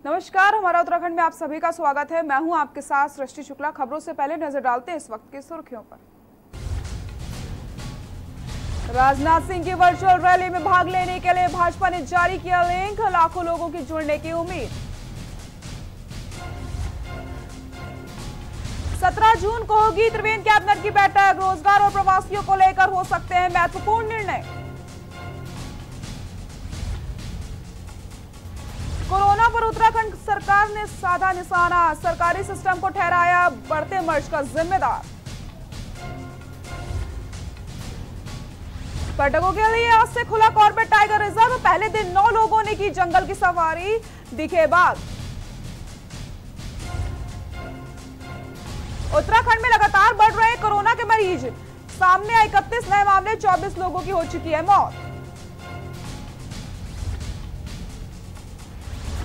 नमस्कार, हमारा उत्तराखंड में आप सभी का स्वागत है। मैं हूं आपके साथ सृष्टि शुक्ला। खबरों से पहले नजर डालते हैं इस वक्त की सुर्खियों पर। राजनाथ सिंह की वर्चुअल रैली में भाग लेने के लिए भाजपा ने जारी किया लिंक, लाखों लोगों की जुड़ने की उम्मीद। 17 जून को होगी त्रिवेंद्र कैबिनेट की बैठक, रोजगार और प्रवासियों को लेकर हो सकते हैं महत्वपूर्ण निर्णय। कोरोना पर उत्तराखंड सरकार ने साधा निशाना, सरकारी सिस्टम को ठहराया बढ़ते मर्ज का जिम्मेदार। पर्यटकों के लिए आज से खुला कॉर्बेट टाइगर रिजर्व, पहले दिन 9 लोगों ने की जंगल की सवारी, दिखे बाघ। उत्तराखंड में लगातार बढ़ रहे कोरोना के मरीज, सामने 31 नए मामले, 24 लोगों की हो चुकी है मौत।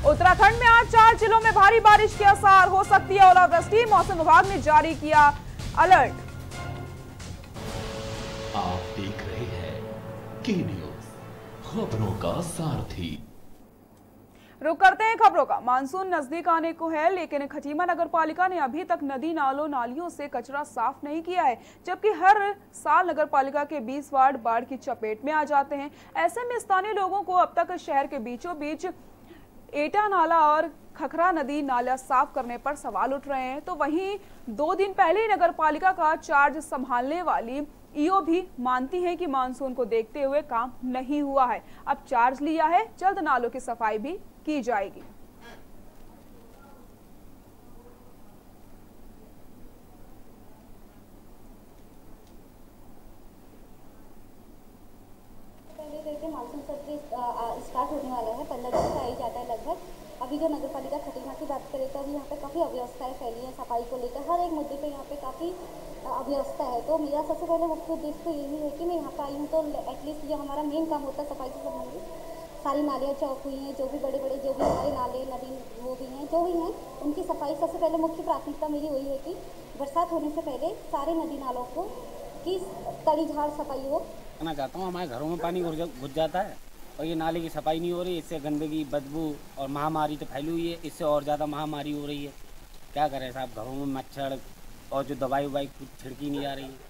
उत्तराखंड में आज 4 जिलों में भारी बारिश के आसार, हो सकती है ओलावृष्टि, मौसम विभाग ने जारी किया अलर्ट। आप देख रहे हैं की न्यूज, खबरों का सारथी। रुक करते हैं खबरों का। मानसून नजदीक आने को है, लेकिन खटीमा नगर पालिका ने अभी तक नदी नालों नालियों से कचरा साफ नहीं किया है, जबकि हर साल नगर पालिका के 20 वार्ड बाढ़ की चपेट में आ जाते हैं। ऐसे में स्थानीय लोगों को अब तक शहर के बीचों बीच एटा नाला और खखरा नदी नाला साफ करने पर सवाल उठ रहे हैं। तो वहीं 2 दिन पहले नगर पालिका का चार्ज संभालने वाली ईओ भी मानती हैं कि मानसून को देखते हुए काम नहीं हुआ है। अब चार्ज लिया है, जल्द नालों की सफाई भी की जाएगी। मानसून सत्र स्टार्ट होने वाला है, 15 दिन का आई जाता है लगभग। अभी जो नगर पालिका खटीमा की बात करें तो अभी यहाँ पे काफ़ी अव्यवस्थाएं फैली हैं, सफाई को लेकर हर एक मुद्दे पे यहाँ पे काफ़ी अव्यवस्था है। तो मेरा सबसे पहले मुख्य उद्देश्य तो यही है कि मैं यहाँ पर आई हूँ तो एटलीस्ट जो हमारा मेन काम होता है सफाई से संबंधित, सारी नालियाँ चौक हुई हैं, जो भी बड़े बड़े जो भी हमारे नाले नदी वो भी हैं जो भी हैं उनकी सफाई सबसे पहले मुख्य प्राथमिकता मेरी वही है कि बरसात होने से पहले सारे नदी नालों को की तड़ी झाड़ सफाई हो। कहना चाहता हूँ, हमारे घरों में पानी घुस जाता है और ये नाले की सफाई नहीं हो रही, इससे गंदगी, बदबू और महामारी तो फैली हुई है, इससे और ज़्यादा महामारी हो रही है। क्या करें साहब, घरों में मच्छर और जो दवाई कुछ छिड़की नहीं जा रही है।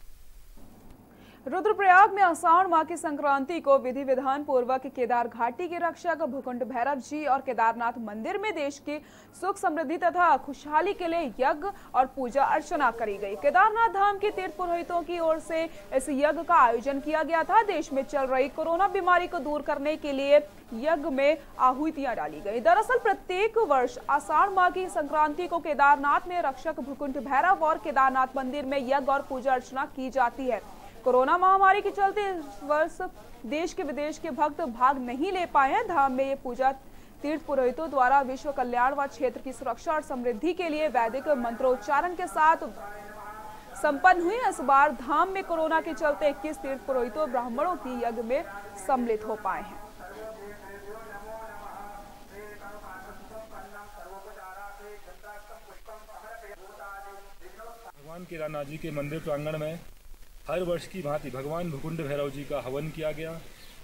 रुद्रप्रयाग में आषाढ़ माह की संक्रांति को विधि विधान पूर्वक केदार घाटी के रक्षक भूकुंड भैरव जी और केदारनाथ मंदिर में देश की सुख समृद्धि तथा खुशहाली के लिए यज्ञ और पूजा अर्चना करी गई। केदारनाथ धाम के तीर्थ पुरोहितों की ओर से इस यज्ञ का आयोजन किया गया था। देश में चल रही कोरोना बीमारी को दूर करने के लिए यज्ञ में आहुतियां डाली गई। दरअसल प्रत्येक वर्ष आषाढ़ माह की संक्रांति को केदारनाथ में रक्षक भूकुंड भैरव और केदारनाथ मंदिर में यज्ञ और पूजा अर्चना की जाती है। कोरोना महामारी के चलते इस वर्ष देश के विदेश के भक्त भाग नहीं ले पाए हैं। धाम में ये पूजा तीर्थ पुरोहितों द्वारा विश्व कल्याण व क्षेत्र की सुरक्षा और समृद्धि के लिए वैदिक मंत्रोच्चारण के साथ संपन्न हुई। इस बार धाम में कोरोना के चलते 21 तीर्थ पुरोहितों ब्राह्मणों की यज्ञ में सम्मिलित हो पाए हैं। भगवान केदारनाथ जी के मंदिर प्रांगण में हर वर्ष की भांति भगवान भूकुंड भैरव जी का हवन किया गया।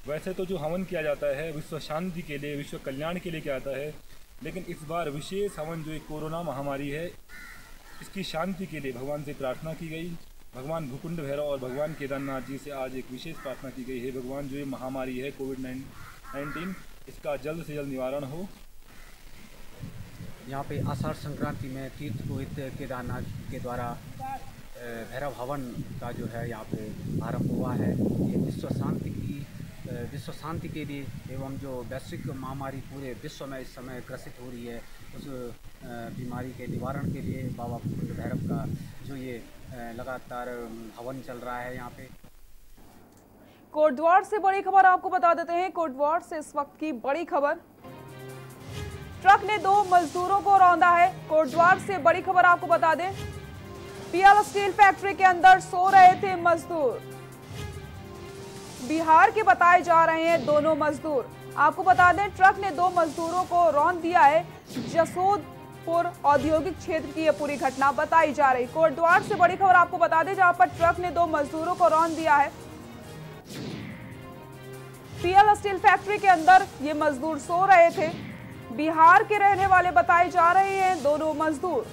वैसे तो जो हवन किया जाता है विश्व शांति के लिए, विश्व कल्याण के लिए किया जाता है, लेकिन इस बार विशेष हवन जो एक कोरोना महामारी है इसकी शांति के लिए भगवान से प्रार्थना की गई। भगवान भूकुंड भैरव और भगवान केदारनाथ जी से आज एक विशेष प्रार्थना की गई है, भगवान जो ये महामारी है कोविड-19 इसका जल्द से जल्द निवारण हो। यहाँ पे आषाढ़ संक्रांति में तीर्थ पुरोहित केदारनाथ के द्वारा भैरव हवन का जो है यहाँ पे आरंभ हुआ है। ये विश्व शांति के लिए एवं जो वैश्विक महामारी पूरे विश्व में इस समय ग्रसित हो रही है उस बीमारी के निवारण के लिए बाबा भूकुंड भैरव का जो ये लगातार हवन चल रहा है यहाँ पे। कोटद्वार से बड़ी खबर आपको बता देते हैं। कोटद्वार से इस वक्त की बड़ी खबर, ट्रक ने 2 मजदूरों को रौंदा है। कोटद्वार से बड़ी खबर आपको बता दें, पीएल स्टील फैक्ट्री के अंदर सो रहे थे मजदूर। बिहार के बताए जा रहे हैं दोनों मजदूर। आपको बता दें ट्रक ने 2 मजदूरों को रौंद दिया है। जसोदपुर औद्योगिक क्षेत्र की यह पूरी घटना बताई जा रही। कोटद्वार से बड़ी खबर आपको बता दें, जहां पर ट्रक ने 2 मजदूरों को रौंद दिया है। पीएल स्टील फैक्ट्री के अंदर ये मजदूर सो रहे थे। बिहार के रहने वाले बताए जा रहे हैं दोनों मजदूर।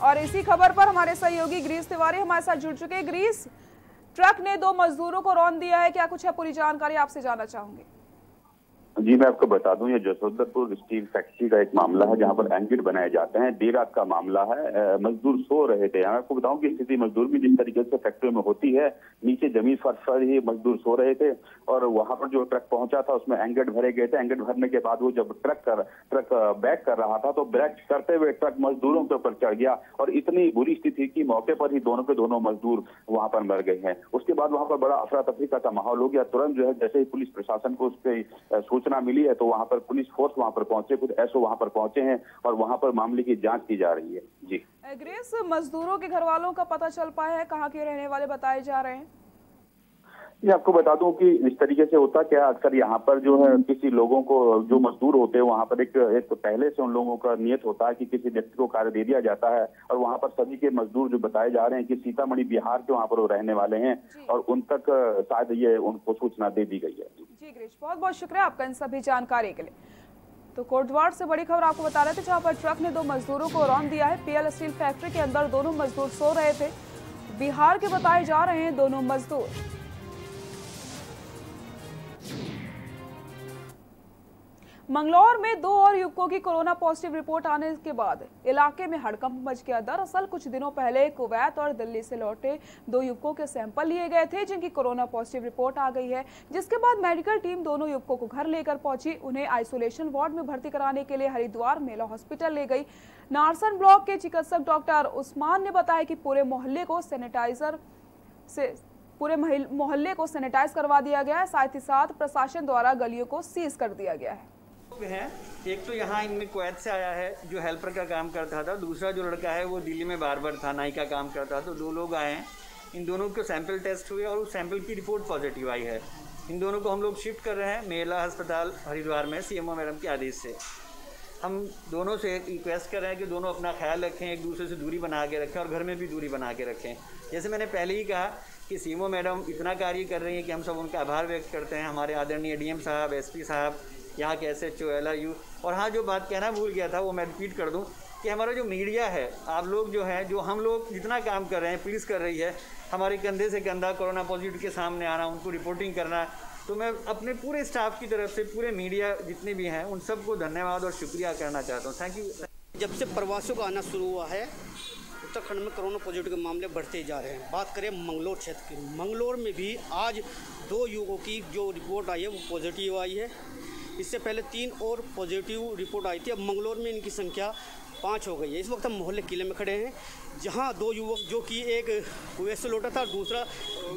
और इसी खबर पर हमारे सहयोगी ग्रीस तिवारी हमारे साथ जुड़ चुके हैं। ग्रीस, ट्रक ने 2 मजदूरों को रौंद दिया है, क्या कुछ है पूरी जानकारी आपसे जानना चाहूंगी। जी मैं आपको बता दूं, ये जसोदरपुर स्टील फैक्ट्री का एक मामला है जहां पर एंगेट बनाए जाते हैं। देर रात का मामला है, मजदूर सो रहे थे। मैं आपको बताऊं कि स्थिति मजदूर की जिस तरीके से फैक्ट्री में होती है, नीचे जमीन फर्श पर ही मजदूर सो रहे थे और वहां पर जो ट्रक पहुंचा था उसमें एंगेट भरे गए थे। एंगेट भरने के बाद वो जब ट्रक बैक कर रहा था तो ब्रेक करते हुए ट्रक मजदूरों के ऊपर चढ़ गया और इतनी बुरी स्थिति की मौके पर ही दोनों के दोनों मजदूर वहां पर मर गए हैं। उसके बाद वहां पर बड़ा अफरा तफरी का माहौल हो गया। तुरंत जो है जैसे ही पुलिस प्रशासन को उसकी सूचना मिली है तो वहां पर पुलिस फोर्स वहां पर पहुंचे, कुछ एसओ वहां पर पहुंचे हैं और वहां पर मामले की जांच की जा रही है। जी ग्रेस, मजदूरों के घर वालों का पता चल पाया है, कहां के रहने वाले बताए जा रहे हैं? ये आपको बता दूं कि इस तरीके से होता क्या, अक्सर यहाँ पर जो है किसी लोगों को जो मजदूर होते हैं वहाँ पर एक तो पहले से उन लोगों का नियत होता है कि किसी व्यक्ति को कार्य दे दिया जाता है और वहाँ पर सभी के मजदूर जो बताए जा रहे हैं कि सीतामढ़ी बिहार के वहाँ पर वो रहने वाले हैं और उन तक शायद ये उनको सूचना दे दी गई है। जी ग्रीस, बहुत बहुत शुक्रिया आपका इन सभी जानकारी के लिए। तो कोटद्वार से बड़ी खबर आपको बता रहे थे, जहाँ पर ट्रक ने 2 मजदूरों को रौंद दिया है। पीएल स्टील फैक्ट्री के अंदर दोनों मजदूर सो रहे थे। बिहार के बताए जा रहे हैं दोनों मजदूर। मंगलौर में 2 और युवकों की कोरोना पॉजिटिव रिपोर्ट आने के बाद इलाके में हड़कंप मच गया। दरअसल कुछ दिनों पहले कुवैत और दिल्ली से लौटे 2 युवकों के सैंपल लिए गए थे जिनकी कोरोना पॉजिटिव रिपोर्ट आ गई है, जिसके बाद मेडिकल टीम दोनों युवकों को घर लेकर पहुंची। उन्हें आइसोलेशन वार्ड में भर्ती कराने के लिए हरिद्वार मेला हॉस्पिटल ले गई। नारसन ब्लॉक के चिकित्सक डॉक्टर उस्मान ने बताया कि पूरे मोहल्ले को सैनिटाइज करवा दिया गया है। साथ ही साथ प्रशासन द्वारा गलियों को सीज कर दिया गया है। हैं एक तो यहाँ इनमें कुवैत से आया है जो हेल्पर का काम करता था, दूसरा जो लड़का है वो दिल्ली में बार्बर था, नाई का काम करता था। तो 2 लोग आए हैं, इन दोनों के सैंपल टेस्ट हुए और उस सैंपल की रिपोर्ट पॉजिटिव आई है। इन दोनों को हम लोग शिफ्ट कर रहे हैं मेला अस्पताल हरिद्वार में सीएमओ मैडम के आदेश से। हम दोनों से रिक्वेस्ट कर रहे हैं कि दोनों अपना ख्याल रखें, एक दूसरे से दूरी बना के रखें और घर में भी दूरी बना के रखें। जैसे मैंने पहले ही कहा कि सीएमओ मैडम इतना कार्य कर रही हैं कि हम सब उनका आभार व्यक्त करते हैं। हमारे आदरणीय डीएम साहब, एसपी साहब, यहाँ के SHO, LRU। और हाँ, जो बात कहना भूल गया था वो मैं रिपीट कर दूँ कि हमारा जो मीडिया है, आप लोग जो है, जो हम लोग जितना काम कर रहे हैं, पुलिस कर रही है, हमारे कंधे से कंधा कोरोना पॉजिटिव के सामने आना, उनको रिपोर्टिंग करना। तो मैं अपने पूरे स्टाफ की तरफ से, पूरे मीडिया जितने भी हैं, उन सबको धन्यवाद और शुक्रिया करना चाहता हूँ। Thank you. जब से प्रवासियों का आना शुरू हुआ है, उत्तराखंड में कोरोना पॉजिटिव के मामले बढ़ते जा रहे हैं। बात करें मंगलौर क्षेत्र की, मंगलौर में भी आज 2 युवकों की जो रिपोर्ट आई है वो पॉजिटिव आई है। इससे पहले 3 और पॉजिटिव रिपोर्ट आई थी। अब मंगलौर में इनकी संख्या 5 हो गई है। इस वक्त हम मोहल्ले किले में खड़े हैं, जहां 2 युवक, जो कि एक कुवैत से लौटा था, दूसरा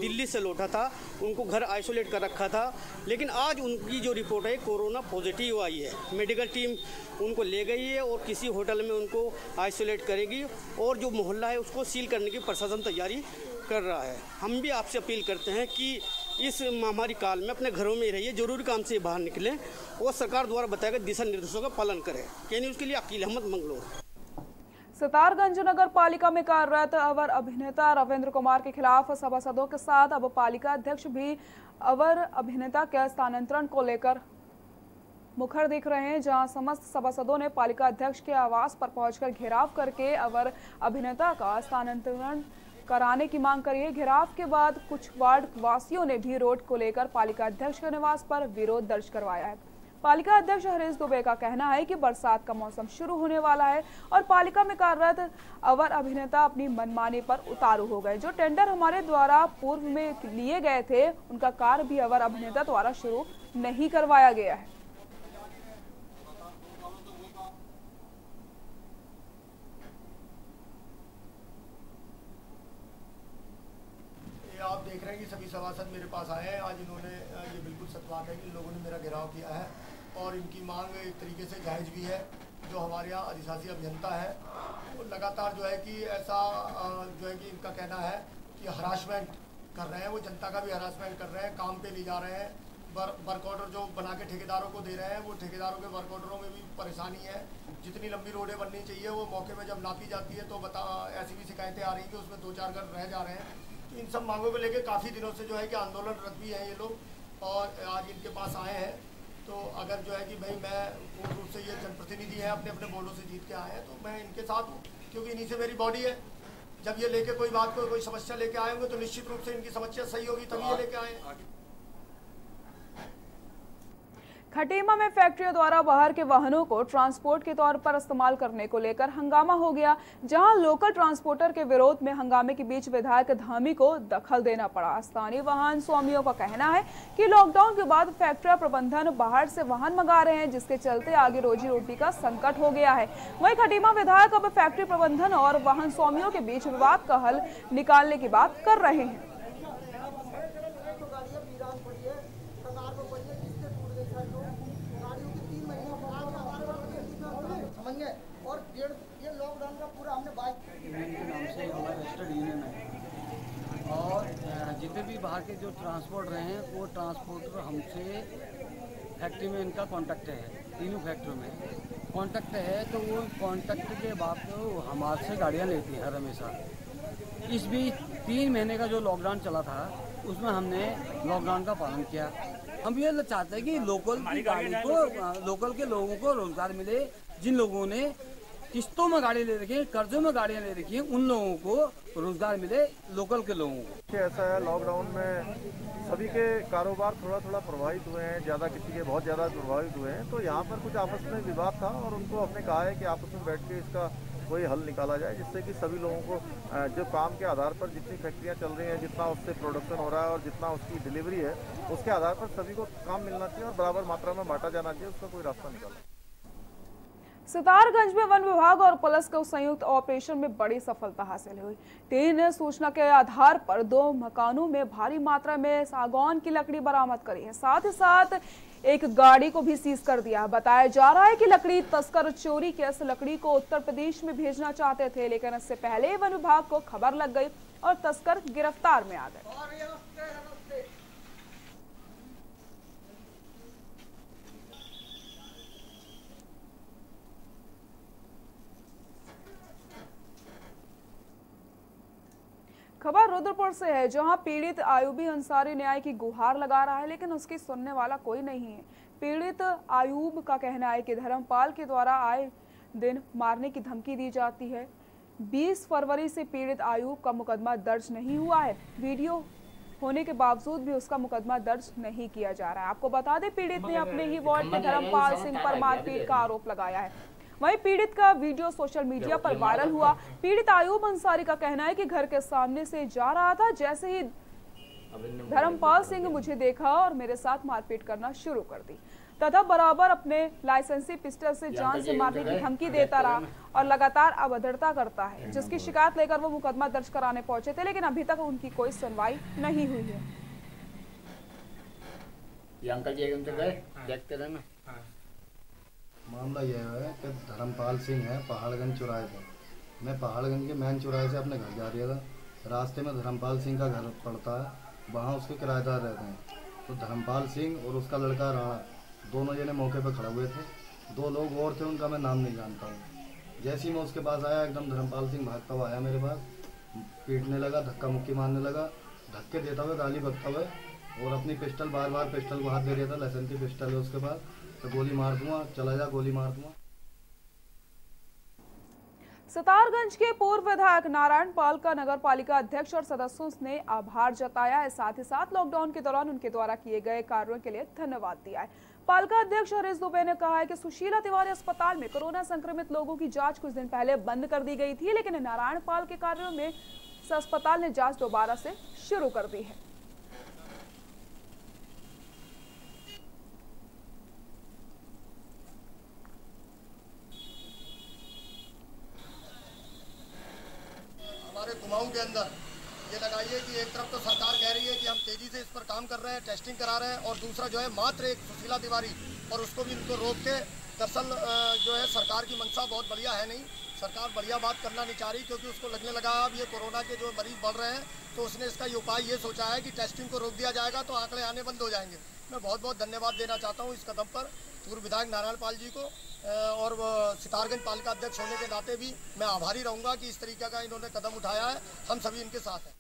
दिल्ली से लौटा था, उनको घर आइसोलेट कर रखा था। लेकिन आज उनकी जो रिपोर्ट है कोरोना पॉजिटिव आई है। मेडिकल टीम उनको ले गई है और किसी होटल में उनको आइसोलेट करेगी और जो मोहल्ला है उसको सील करने की प्रशासन तैयारी कर रहा है। हम भी आपसे अपील करते हैं कि इस महामारी काल में अपने घरों में रहिए, जरूरी काम से बाहर निकलें और सरकार द्वारा बताए गए दिशा निर्देशों का पालन करें। के न्यूज़ के लिए अकील अहमद, मंगलौर। सितारगंज नगर पालिका में कार्यरत अवर अभिनेता रविंद्र कुमार के खिलाफ सभासदों के साथ अब पालिका अध्यक्ष भी अवर अभिनेता के स्थानांतरण को लेकर मुखर दिख रहे हैं, जहां समस्त सभासदों ने पालिका अध्यक्ष के आवास पर पहुंचकर घेराव करके अवर अभिनेता का स्थानांतरण कराने की मांग करी है। घेराव के बाद कुछ वार्ड वासियों ने भी रोड को लेकर पालिका अध्यक्ष के निवास पर विरोध दर्ज करवाया है। पालिका अध्यक्ष हरीश दुबे का कहना है कि बरसात का मौसम शुरू होने वाला है और पालिका में कार्यरत अवर अभिनेता अपनी मनमानी पर उतारू हो गए। जो टेंडर हमारे द्वारा पूर्व में लिए गए थे, उनका कार्य भी अवर अभिनेता द्वारा शुरू नहीं करवाया गया है। आप देख रहे हैं कि सभी सभासद मेरे पास आए हैं। आज इन्होंने, ये बिल्कुल सच बात है कि इन लोगों ने मेरा घेराव किया है और इनकी मांग एक तरीके से जायज़ भी है। जो हमारे यहाँ अधिशासी अभियंता है वो लगातार जो है कि ऐसा जो है कि इनका कहना है कि हरासमेंट कर रहे हैं, वो जनता का भी हरासमेंट कर रहे हैं, काम पे ले जा रहे हैं। वर्क ऑर्डर जो बना के ठेकेदारों को दे रहे हैं, वो ठेकेदारों के वर्क ऑर्डरों में भी परेशानी है। जितनी लंबी रोडें बननी चाहिए वो मौके में जब नापी जाती है तो ऐसी भी शिकायतें आ रही हैं कि उसमें 2-4 घर रह जा रहे हैं। तो इन सब मांगों को लेकर काफ़ी दिनों से जो है कि आंदोलनरत भी हैं ये लोग और आज इनके पास आए हैं। तो अगर जो है कि भाई मैं पूर्ण रूप से ये जनप्रतिनिधि हैं अपने अपने वोटों से जीत के आए हैं तो मैं इनके साथ हूँ, क्योंकि इन्हीं से मेरी बॉडी है। जब ये लेके कोई बात कोई समस्या लेके आए होंगे तो निश्चित रूप से इनकी समस्या सही होगी, तभी ये लेके आए। खटीमा में फैक्ट्रियों द्वारा बाहर के वाहनों को ट्रांसपोर्ट के तौर पर इस्तेमाल करने को लेकर हंगामा हो गया, जहां लोकल ट्रांसपोर्टर के विरोध में हंगामे के बीच विधायक धामी को दखल देना पड़ा। स्थानीय वाहन स्वामियों का कहना है कि लॉकडाउन के बाद फैक्ट्री प्रबंधन बाहर से वाहन मंगा रहे हैं, जिसके चलते आगे रोजी रोटी का संकट हो गया है। वहीं खटीमा विधायक अब फैक्ट्री प्रबंधन और वाहन स्वामियों के बीच विवाद का हल निकालने की बात कर रहे हैं। और ये लॉकडाउन का पूरा हमने बाइक के नाम से हमारा रजिस्टर्ड यूनियन है और जितने भी बाहर के जो ट्रांसपोर्ट रहे हैं वो ट्रांसपोर्टर हमसे फैक्ट्री में इनका कॉन्टैक्ट है, तीनों फैक्ट्रियों में कॉन्टैक्ट है। तो वो कॉन्टैक्ट के बाद तो हमारे से गाड़ियाँ लेती हैं हर हमेशा। इस बीच 3 महीने का जो लॉकडाउन चला था उसमें हमने लॉकडाउन का पालन किया। हम ये चाहते हैं कि लोकल की गाड़ी को, लोकल के लोगों को रोजगार मिले। जिन लोगों ने किस्तों में गाड़ी ले रखी है, कर्जों में गाड़ियाँ ले रखी हैं, उन लोगों को रोजगार मिले, लोकल के लोगों को। ऐसा है लॉकडाउन में सभी के कारोबार थोड़ा थोड़ा प्रभावित हुए हैं, ज़्यादा किसी के बहुत ज़्यादा प्रभावित हुए हैं। तो यहाँ पर कुछ आपस में विवाद था और उनको हमने कहा है कि आपस में बैठ के इसका कोई हल निकाला जाए, जिससे कि सभी लोगों को जो काम के आधार पर जितनी फैक्ट्रियाँ चल रही हैं, जितना उससे प्रोडक्शन हो रहा है और जितना उसकी डिलीवरी है, उसके आधार पर सभी को काम मिलना चाहिए और बराबर मात्रा में बांटा जाना चाहिए, उसका कोई रास्ता निकाला। सितारगंज में वन विभाग और पुलिस के संयुक्त ऑपरेशन में बड़ी सफलता हासिल हुई। 3 सूचना के आधार पर 2 मकानों में भारी मात्रा में सागौन की लकड़ी बरामद करी है। साथ ही साथ एक गाड़ी को भी सीज कर दिया। बताया जा रहा है कि लकड़ी तस्कर चोरी के इस लकड़ी को उत्तर प्रदेश में भेजना चाहते थे, लेकिन इससे पहले वन विभाग को खबर लग गई और तस्कर गिरफ्तार में आ गए। खबर रुद्रपुर से है, जहां पीड़ित आयूबी अंसारी न्याय की गुहार लगा रहा है, लेकिन उसकी सुनने वाला कोई नहीं है। पीड़ित आयूब का कहना है कि धर्मपाल के द्वारा आए दिन मारने की धमकी दी जाती है। 20 फरवरी से पीड़ित आयूब का मुकदमा दर्ज नहीं हुआ है। वीडियो होने के बावजूद भी उसका मुकदमा दर्ज नहीं किया जा रहा है। आपको बता दें, पीड़ित ने अपने ही वार्ड के धर्मपाल सिंह पर मारपीट का आरोप लगाया है। वहीं पीड़ित का वीडियो सोशल मीडिया पर वायरल हुआ। पीड़ित आयूब अंसारी का कहना है कि घर के सामने से जा रहा था, जैसे ही धर्मपाल सिंह मुझे देखा और मेरे साथ मारपीट करना शुरू कर दी तथा बराबर अपने लाइसेंसी पिस्टल से जान से मारने की धमकी देता रहा और लगातार अभद्रता करता है, जिसकी शिकायत लेकर वो मुकदमा दर्ज कराने पहुंचे थे, लेकिन अभी तक उनकी कोई सुनवाई नहीं हुई है। अंकल जी एकदम गए देखते रहना। मामला यह है कि धर्मपाल सिंह है पहाड़गंज चौराहे पर। मैं पहाड़गंज के मेन चौराहे से अपने घर जा रहा था। रास्ते में धर्मपाल सिंह का घर पड़ता है, वहाँ उसके किराएदार रहते हैं। तो धर्मपाल सिंह और उसका लड़का राणा दोनों जने मौके पर खड़े हुए थे। 2 लोग और थे, उनका मैं नाम नहीं जानता हूँ। जैसे ही मैं उसके पास आया, एकदम धर्मपाल सिंह भागता हुआ आया मेरे पास, पीटने लगा, धक्का मुक्की मारने लगा, धक्के देता हुआ, गाली बकता हुआ और अपनी पिस्टल बार पिस्टल को हाथ दे रहा था। लाइसेंस की पिस्टल है उसके पास, तो गोली मार दूंगा, चला जा, गोली मार दूंगा। सितारगंज के पूर्व विधायक नारायण पाल का नगर पालिका अध्यक्ष और सदस्यों ने आभार जताया है। साथ ही साथ लॉकडाउन के दौरान उनके द्वारा किए गए कार्यों के लिए धन्यवाद दिया है। पालिका अध्यक्ष हरीश दुबे ने कहा है कि सुशीला तिवारी अस्पताल में कोरोना संक्रमित लोगों की जांच कुछ दिन पहले बंद कर दी गई थी, लेकिन नारायण पाल के कार्यों में अस्पताल ने जांच दोबारा से शुरू कर दी है। हमारे कुमाऊं के अंदर ये लगाइए कि एक तरफ तो सरकार कह रही है कि हम तेजी से इस पर काम कर रहे हैं, टेस्टिंग करा रहे हैं, और दूसरा जो है मात्र एक सुशीला तिवारी और उसको भी इनको रोक के, दरअसल जो है सरकार की मंशा बहुत बढ़िया है नहीं। सरकार बढ़िया बात करना नहीं चाह रही, क्योंकि उसको लगने लगा अब ये कोरोना के जो मरीज बढ़ रहे हैं, तो उसने इसका ये उपाय ये सोचा है कि टेस्टिंग को रोक दिया जाएगा तो आंकड़े आने बंद हो जाएंगे। मैं बहुत बहुत धन्यवाद देना चाहता हूँ इस कदम पर पूर्व विधायक नारायण पाल जी को, और सितारगंज पालिका अध्यक्ष होने के नाते भी मैं आभारी रहूँगा कि इस तरीके का इन्होंने कदम उठाया है। हम सभी इनके साथ हैं।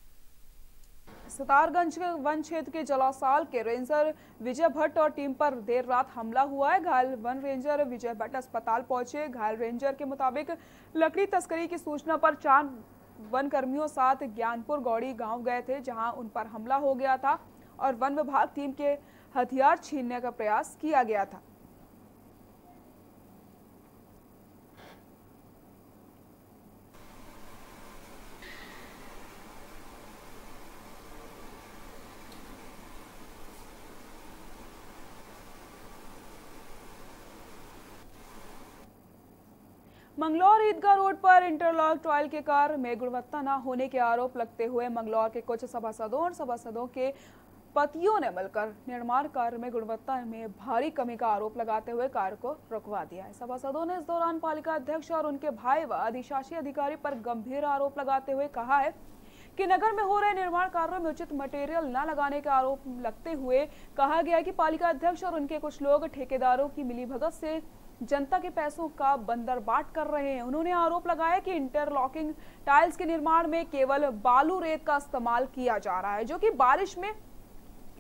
सितारगंज के वन क्षेत्र के जलासाल के रेंजर विजय भट्ट और टीम पर देर रात हमला हुआ है। घायल वन रेंजर विजय भट्ट अस्पताल पहुंचे। घायल रेंजर के मुताबिक लकड़ी तस्करी की सूचना पर 4 वन कर्मियों साथ ज्ञानपुर गौड़ी गांव गए थे, जहां उन पर हमला हो गया था और वन विभाग टीम के हथियार छीनने का प्रयास किया गया था। मंगलौर ईदगाह रोड पर इंटरलॉक टॉयल के कार्य में गुणवत्ता न होने के आरोप लगते हुए मंगलौर के कुछ सभासदों और सभासदों के पतियों ने मिलकर निर्माण कार्य में गुणवत्ता में भारी कमी का आरोप लगाते हुए कार्य को रुकवा दिया है। सभासदों ने इस दौरान पालिका अध्यक्ष और उनके भाई व अधिशासी अधिकारी पर गंभीर आरोप लगाते हुए कहा है कि नगर में हो रहे निर्माण कार्यों में उचित मटेरियल न लगाने का आरोप लगते हुए कहा गया कि पालिका अध्यक्ष और उनके कुछ लोग ठेकेदारों की मिलीभगत से जनता के पैसों का बंदरबाट कर रहे हैं। उन्होंने आरोप लगाया कि इंटरलॉकिंग टाइल्स के निर्माण में केवल बालू रेत का इस्तेमाल किया जा रहा है, जो कि बारिश में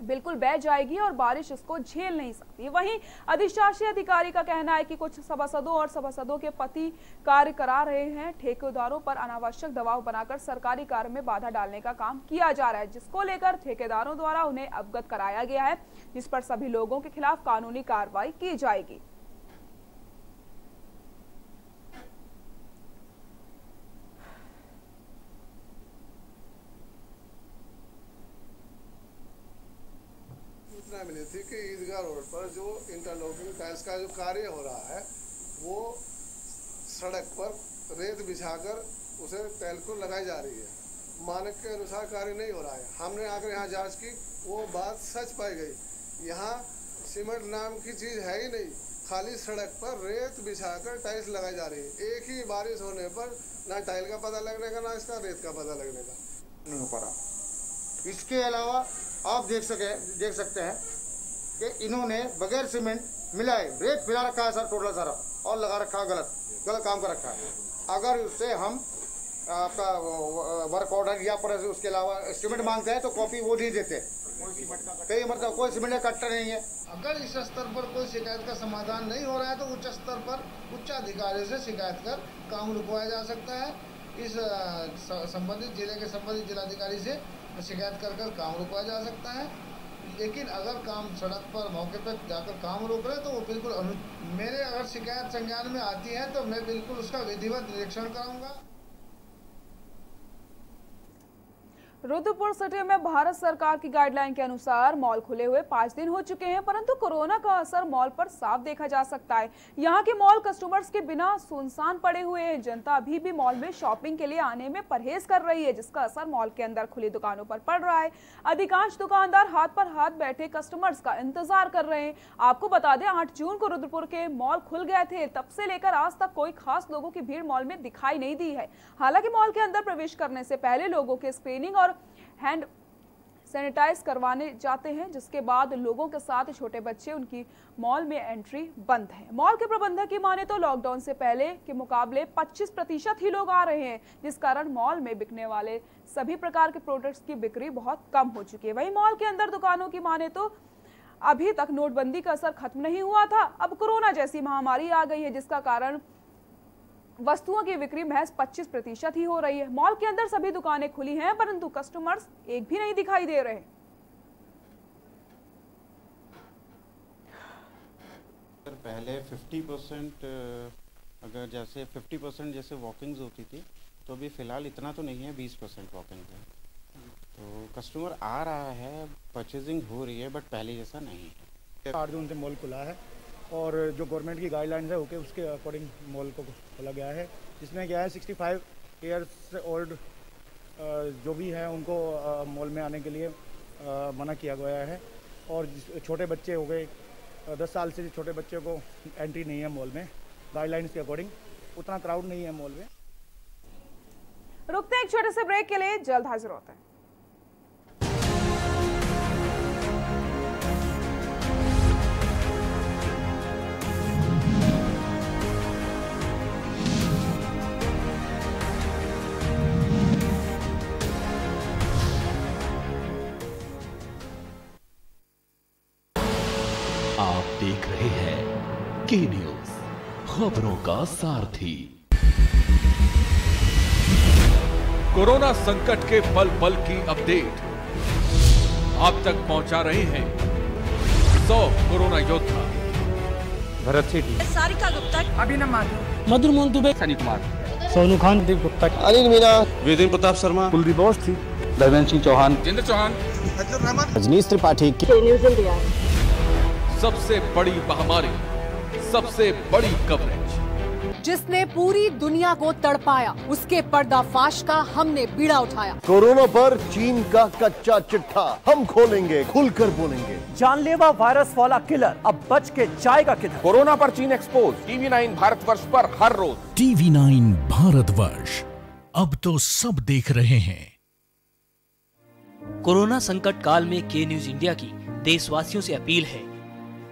बिल्कुल बह जाएगी और बारिश इसको झेल नहीं सकती। वहीं अधिशासी अधिकारी का कहना है कि कुछ सभासदों और सभासदों के पति कार्य करा रहे हैं। ठेकेदारों पर अनावश्यक दबाव बनाकर सरकारी कार्य में बाधा डालने का काम किया जा रहा है, जिसको लेकर ठेकेदारों द्वारा उन्हें अवगत कराया गया है, जिस पर सभी लोगों के खिलाफ कानूनी कार्रवाई की जाएगी। सूचना मिली थी कि ईदगाह रोड पर जो इंटरलॉकिंग टाइल्स का जो कार्य हो रहा है वो सड़क पर रेत बिछाकर उसे टाइल को लगाई जा रही है। मानक के अनुसार कार्य नहीं हो रहा है। हमने आकर यहाँ जांच की, वो बात सच पाई गई। यहाँ सीमेंट नाम की चीज़ है ही नहीं, खाली सड़क पर रेत बिछाकर टाइल्स लगाई जा रही है। एक ही बारिश होने पर ना टाइल का पता लगने का, ना इसका रेत का पता लगने का नहीं हो पा रहा। इसके अलावा आप देख सकते हैं कि इन्होंने बगैर सीमेंट मिलाए रेत मिला रखा है सर, टोटल सारा, और लगा रखा है गलत काम कर रखा है। अगर उससे हम आपका वर्क ऑर्डर या पर उसके अलावा सीमेंट मांगते हैं तो कॉपी वो नहीं देते। कई मतलब कोई सीमेंट का कट्टा नहीं है। अगर इस स्तर पर कोई शिकायत का समाधान नहीं हो रहा है तो उच्च स्तर पर उच्च अधिकारी से शिकायत कर काम रुकवाया जा सकता है। इस संबंधित जिले के संबंधित जिलाधिकारी से शिकायत कर काम रुकवाया जा सकता है। लेकिन अगर काम सड़क पर मौके पर जाकर काम रोक रहे तो वो बिल्कुल मेरे अगर शिकायत संज्ञान में आती है तो मैं बिल्कुल उसका विधिवत निरीक्षण कराऊंगा। रुद्रपुर सिटी में भारत सरकार की गाइडलाइन के अनुसार मॉल खुले हुए 5 दिन हो चुके हैं, परंतु कोरोना का असर मॉल पर साफ देखा जा सकता है। यहाँ के मॉल कस्टमर्स के बिना सुनसान पड़े हुए हैं। जनता अभी भी मॉल में शॉपिंग के लिए आने में परहेज कर रही है, जिसका असर मॉल के अंदर खुली दुकानों पर पड़ रहा है। अधिकांश दुकानदार हाथ पर हाथ बैठे कस्टमर्स का इंतजार कर रहे हैं। आपको बता दें 8 जून को रुद्रपुर के मॉल खुल गए थे। तब से लेकर आज तक कोई खास लोगों की भीड़ मॉल में दिखाई नहीं दी है। हालांकि मॉल के अंदर प्रवेश करने से पहले लोगों के स्क्रीनिंग और हैंड सैनिटाइज करवाने जाते हैं, जिसके बाद लोगों के साथ छोटे बच्चे उनकी मॉल में एंट्री बंद है। मॉल के प्रबंधक की माने तो लॉकडाउन से पहले के मुकाबले 25% ही लोग आ रहे हैं, जिस कारण मॉल में बिकने वाले सभी प्रकार के प्रोडक्ट्स की बिक्री बहुत कम हो चुकी है। वहीं मॉल के अंदर दुकानों की माने तो अभी तक नोटबंदी का असर खत्म नहीं हुआ था। अब कोरोना जैसी महामारी आ गई है, जिसका कारण वस्तुओं की बिक्री महज 25% ही हो रही है। मॉल के अंदर सभी दुकानें खुली हैं, परंतु कस्टमर्स एक भी नहीं दिखाई दे रहे। पहले 50% अगर जैसे 50% जैसे वॉकिंग्स होती थी, तो अभी फ़िलहाल इतना तो नहीं है, 20% वॉकिंग है। तो कस्टमर आ रहा है, परचेजिंग हो रही है, बट पहले जैसा नहीं है। 8 जून से मॉल खुला है और जो गवर्नमेंट की गाइडलाइंस है ओके उसके अकॉर्डिंग मॉल को खोला गया है। इसमें क्या है 65 ईयर्स से ओल्ड जो भी हैं उनको मॉल में आने के लिए मना किया गया है, और छोटे बच्चे हो गए 10 साल से छोटे बच्चे को एंट्री नहीं है मॉल में। गाइडलाइंस के अकॉर्डिंग उतना क्राउड नहीं है मॉल में। रुकते हैं एक छोटे से ब्रेक के लिए, जल्द हाजिर होते हैं। देख रहे हैं के न्यूज, खबरों का सारथी। कोरोना संकट के पल पल की अपडेट आप तक पहुंचा रहे हैं 100 कोरोना योद्धा। भरत सेठी, सारिका गुप्ता, अभिनव माथुर, मधुर मोहन दुबे, सनी कुमार, सोनू खान, दीप गुप्ता, अनिल मीना, वेदेन प्रताप शर्मा, कुलदीप अवस्थी, धर्मेंद्र सिंह चौहान, जितेंद्र चौहान, रजनीश त्रिपाठी। News India. सबसे बड़ी महामारी, सबसे बड़ी कवरेज, जिसने पूरी दुनिया को तड़पाया, उसके पर्दाफाश का हमने बीड़ा उठाया। कोरोना पर चीन का कच्चा चिट्ठा हम खोलेंगे, खुलकर बोलेंगे। जानलेवा वायरस वाला किलर अब बच के जाएगा किधर? कोरोना पर चीन एक्सपोज, TV9 भारतवर्ष पर हर रोज। TV9 भारतवर्ष, अब तो सब देख रहे हैं। कोरोना संकट काल में के न्यूज इंडिया की देशवासियों से अपील है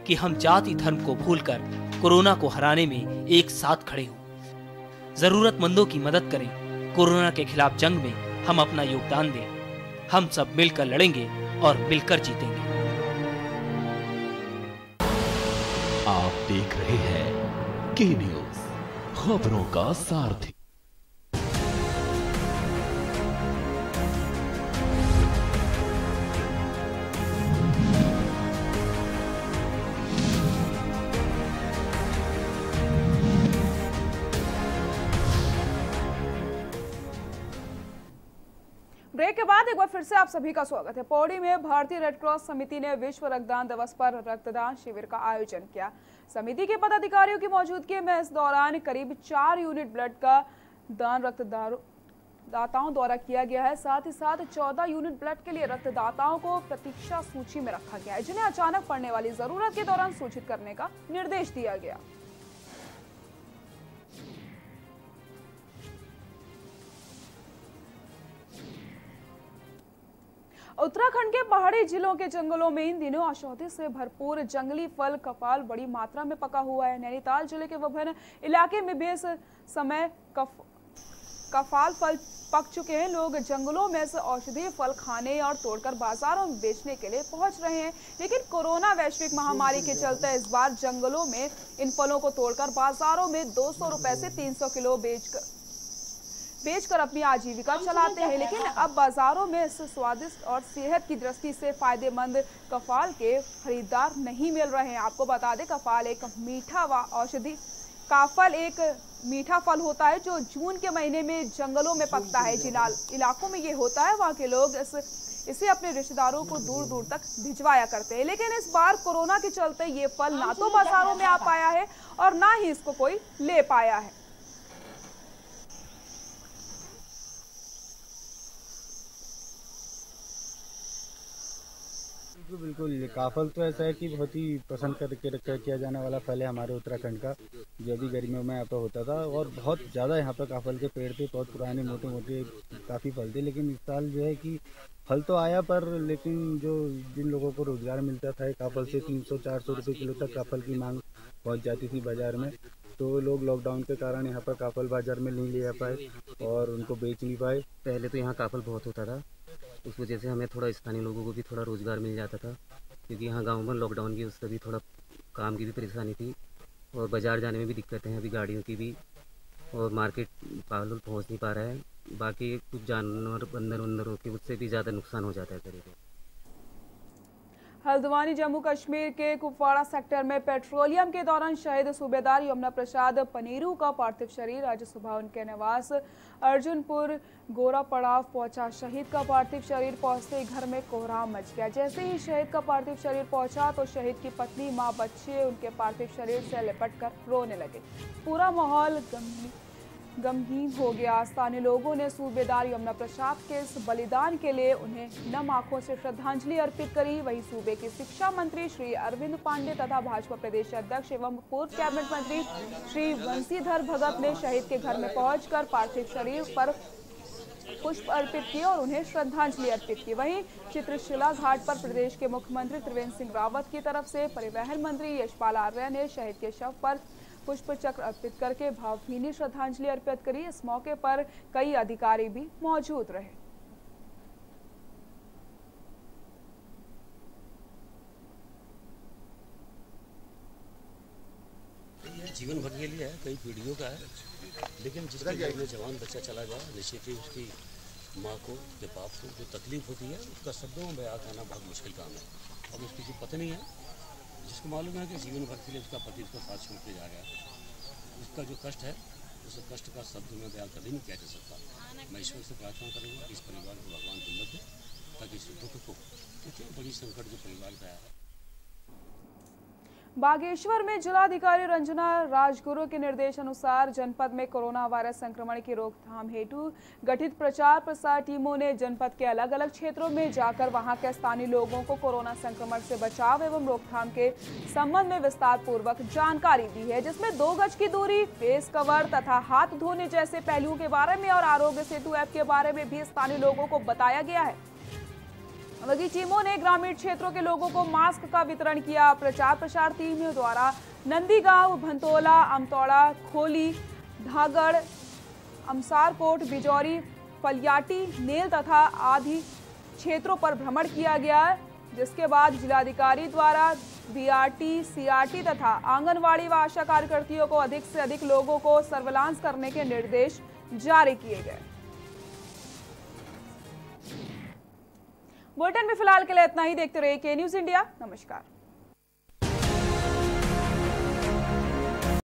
कि हम जाति धर्म को भूलकर कोरोना को हराने में एक साथ खड़े हों। जरूरतमंदों की मदद करें। कोरोना के खिलाफ जंग में हम अपना योगदान दें। हम सब मिलकर लड़ेंगे और मिलकर जीतेंगे। आप देख रहे हैं के न्यूज, खबरों का सारथी। ब्रेक के बाद एक बार फिर से आप सभी का स्वागत है। पौड़ी में भारतीय रेड क्रॉस समिति ने विश्व रक्तदान दिवस पर रक्तदान शिविर का आयोजन किया। समिति के पदाधिकारियों की मौजूदगी में इस दौरान करीब 4 यूनिट ब्लड का दान रक्तदाताओं द्वारा किया गया है। साथ ही साथ 14 यूनिट ब्लड के लिए रक्तदाताओं को प्रतीक्षा सूची में रखा गया है, जिन्हें अचानक पड़ने वाली जरूरत के दौरान सूचित करने का निर्देश दिया गया। उत्तराखंड के पहाड़ी जिलों के जंगलों में इन दिनों औषधि से भरपूर जंगली फल कपाल बड़ी मात्रा में पका हुआ है। नैनीताल जिले के विभिन्न इलाके में भी इस समय कपाल फल पक चुके हैं। लोग जंगलों में से औषधीय फल खाने और तोड़कर बाजारों में बेचने के लिए पहुंच रहे हैं, लेकिन कोरोना वैश्विक महामारी के चलते इस बार जंगलों में इन फलों को तोड़कर बाजारों में 200 रुपए से 300 किलो बेचकर अपनी आजीविका चलाते हैं। लेकिन अब बाजारों में इस स्वादिष्ट और सेहत की दृष्टि से फायदेमंद कपाल के खरीदार नहीं मिल रहे हैं। आपको बता दें, काफल एक मीठा फल होता है जो जून के महीने में जंगलों में पकता है। जिन इलाकों में ये होता है वहाँ के लोग इसे अपने रिश्तेदारों को दूर दूर तक भिजवाया करते हैं। लेकिन इस बार कोरोना के चलते ये फल ना तो बाजारों में आ पाया है और ना ही इसको कोई ले पाया है। बिल्कुल, काफल तो ऐसा है कि बहुत ही पसंद करके किया जाने वाला फल है हमारे उत्तराखंड का, जो भी गर्मियों में यहाँ पर होता था। और बहुत ज़्यादा यहाँ पर काफल के पेड़ थे, बहुत पुराने मोटे मोटे काफ़ी फल थे। लेकिन इस साल जो है कि फल तो आया, पर लेकिन जो जिन लोगों को रोज़गार मिलता था काफल से 300-400 रुपये किलो तक काफल की मांग पहुँच जाती थी बाज़ार में, तो लोग लॉकडाउन के कारण यहाँ पर काफल बाज़ार में नहीं ले आ पाए और उनको बेच नहीं पाए। पहले तो यहाँ काफल बहुत होता था, उस वजह से हमें थोड़ा स्थानीय लोगों को भी थोड़ा रोज़गार मिल जाता था, क्योंकि यहाँ गांव में लॉकडाउन की उससे भी थोड़ा काम की भी परेशानी थी और बाज़ार जाने में भी दिक्कतें हैं अभी गाड़ियों की भी, और मार्केट पाल पहुँच नहीं पा रहा है। बाकी कुछ जानवर बंदर होकर उससे भी ज़्यादा नुकसान हो जाता है करीब। हल्द्वानी जम्मू कश्मीर के कुपवाड़ा सेक्टर में पेट्रोलियम के दौरान शहीद सूबेदार यमुना प्रसाद पनीरू का पार्थिव शरीर आज सुबह उनके निवास अर्जुनपुर गोरा पड़ाव पहुंचा। शहीद का पार्थिव शरीर पहुंचते ही घर में कोहराम मच गया। जैसे ही शहीद का पार्थिव शरीर पहुंचा तो शहीद की पत्नी, मां, बच्चे उनके पार्थिव शरीर से लिपटकर रोने लगे। पूरा माहौल गमगीन हो गया। स्थानीय लोगों ने सूबेदार यमुना प्रसाद के इस बलिदान के लिए उन्हें नम आंखों से श्रद्धांजलि अर्पित करी। वहीं सूबे के शिक्षा मंत्री श्री अरविंद पांडे तथा भाजपा प्रदेश अध्यक्ष एवं पूर्व कैबिनेट मंत्री श्री बंसीधर भगत ने शहीद के घर में पहुंचकर पार्थिव शरीर पर पुष्प अर्पित किए और उन्हें श्रद्धांजलि अर्पित की। वहीं चित्रशिला घाट पर प्रदेश के मुख्यमंत्री त्रिवेंद्र सिंह रावत की तरफ से परिवहन मंत्री यशपाल आर्य ने शहीद के शव पर पुष्प चक्र अर्पित करके भावभीनी श्रद्धांजलि अर्पित करी। इस मौके पर कई अधिकारी भी मौजूद रहे। जीवन भर के लिए है, कई पीढ़ियों का है, लेकिन जिसके घर में जवान बच्चा चला जाए निश्चित ही उसकी माँ को के बाप को जो तकलीफ होती है उसका शब्दों में बयां करना बहुत मुश्किल काम है। अब उसकी जो पत्नी है जिसको मालूम है कि जीवन भर के लिए उसका पति उसका साथ छोड़ के जा गया, उसका जो कष्ट है उस कष्ट का शब्द में बयां कभी नहीं किया जा सकता। मैं ईश्वर से प्रार्थना करूँगा कि इस परिवार को भगवान हिम्मत दे ताकि इस दुख को, इतनी बड़ी संकट जो परिवार का है। बागेश्वर में जिलाधिकारी रंजना राजगुरु के निर्देश अनुसार जनपद में कोरोना वायरस संक्रमण की रोकथाम हेतु गठित प्रचार प्रसार टीमों ने जनपद के अलग अलग क्षेत्रों में जाकर वहां के स्थानीय लोगों को कोरोना संक्रमण से बचाव एवं रोकथाम के संबंध में विस्तार पूर्वक जानकारी दी है, जिसमें 2 गज की दूरी, फेस कवर तथा हाथ धोने जैसे पहलुओं के बारे में और आरोग्य सेतु ऐप के बारे में भी स्थानीय लोगों को बताया गया है। वहीं टीमों ने ग्रामीण क्षेत्रों के लोगों को मास्क का वितरण किया। प्रचार प्रसार टीमों द्वारा नंदीगांव, भंतोला, अमतौड़ा, खोली, धागड़, अमसारकोट, बिजौरी, फलियाटी, नेल तथा आदि क्षेत्रों पर भ्रमण किया गया, जिसके बाद जिलाधिकारी द्वारा बीआरटी, सीआरटी तथा आंगनवाड़ी व आशा कार्यकर्तियों को अधिक से अधिक लोगों को सर्विलांस करने के निर्देश जारी किए गए। बुलेटिन में फिलहाल के लिए इतना ही। देखते रहिए के न्यूज़ इंडिया। नमस्कार।